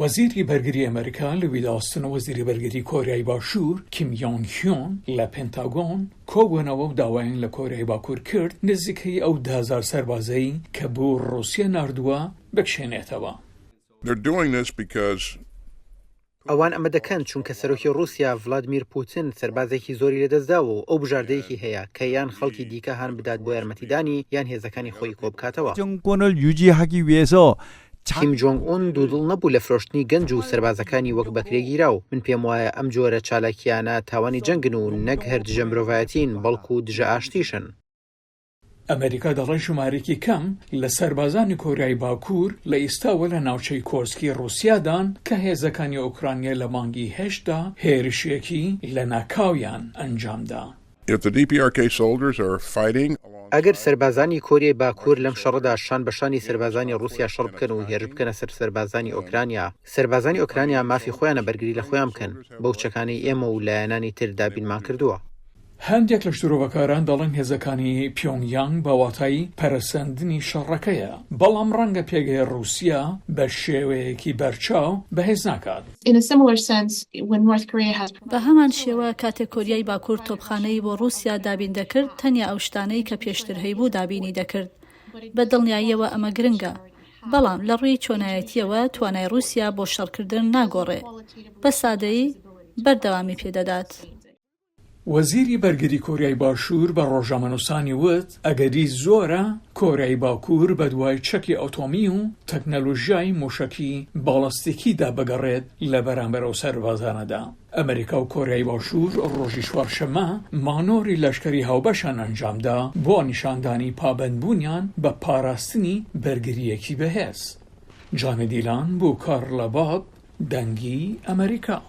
وەزیری بەرگری ئەمریکا لە ویداوەستنە وەزیری بەرگری کۆریای باشوور کیم یۆنگ هیۆن لە پێنتاگۆن کۆبوونەوە و داوایان لە کۆریای باکوور کرد نزیکەی ئەو 10,000 سەربازەی کە بۆ ڕووسیا ناردووە بکشێنێتەوە. ئەوان ئەمە دەکەن چونکە سەرۆکی ڕووسیا ڤڵادیمیر پوتین سەربازێکی زۆری لەدەستداوە و ئەو بژاردەیەکی هەیە کە یان خەڵکی دیکە هان بدات بۆ یارمەتیدانی یان هێزەکانی خۆی کۆبکاتەوە. کیم جۆنگ ئون دوودڵ نەبوو لە فرۆشتنی گەنج و سەربازەکانی وەک بەکرێگیراو. من پێم وایە ئەم جۆرە چالاکیانە تاوانی جەنگن و نەک هەر دژە مرۆڤایەتین بەڵکو و دژە ئاشتیشن. ئەمریکا دەڵێن ژمارەیەکی کەم لە سەربازانی کۆریای باکوور لە ئێستاوە لە ناوچەی کۆرسکی ڕووسیادان کە هێزەکانی ئوکرانیا لە مانگی هێشتا هێرشێکی لە ناکاویان ئەنجامدا. ئەگەر سەربازانی کۆریای باکوور لەم شەڕەدا شان بەشانی سەربازانی ڕووسیا شەڕ بکەن و هێرش بکەنە سەر سەربازانی ئۆکرانیا، سەربازانی ئۆکرانیا مافی خۆیانە بەرگری لە خۆیان بکەن بەو چەکانەی ئێمە و لایەنانی تر دابینمان کردووە. هەندێک لە شترۆڤەکاران دەڵێن هێزەکانی پیۆنگیانگ بەواتای پەرەسەندنی شەڕەکەیە، بەڵام ڕەنگە پێگەی ڕووسیا بە شێوەیەکی بەرچاو بەهێز ناکات. بە هەمان شێوە کاتێک کۆریای باکوور تۆپخانەی بۆ ڕووسیا دابین دەکرد تەنیا ئەو شتانەی کە پێشتر هەیبوو دابینی دەکرد. بە دڵنیاییەوە ئەمە گرنگە، بەڵام لە ڕووی چۆنایەتیەوە توانای ڕووسیا بۆ شەڕکردن ناگۆڕێ، بە سادەیی بەردەوامی پێدەدات. وەزیری بەرگری کۆریای باشوور بە ڕۆژنامەنووسانی وت ئەگەری زۆرە کۆریای باکوور بە دوای چەکی ئۆتۆمی و تەکنەلۆژیای موشەکی باڵەستیکیدا بگەڕێت لە بەرامبەر ئەو سەربازانەدا. ئەمریکا و کۆریای باشوور ڕۆژی چوارشەممە مانۆری لەشکری هاوبەشان ئەنجامدا بۆ نیشاندانی پابەندبوونیان بە پاراستنی بەرگریەکی بەهێز. جانە دیلان بۆ کارلە باب دەنگی ئەمریکا.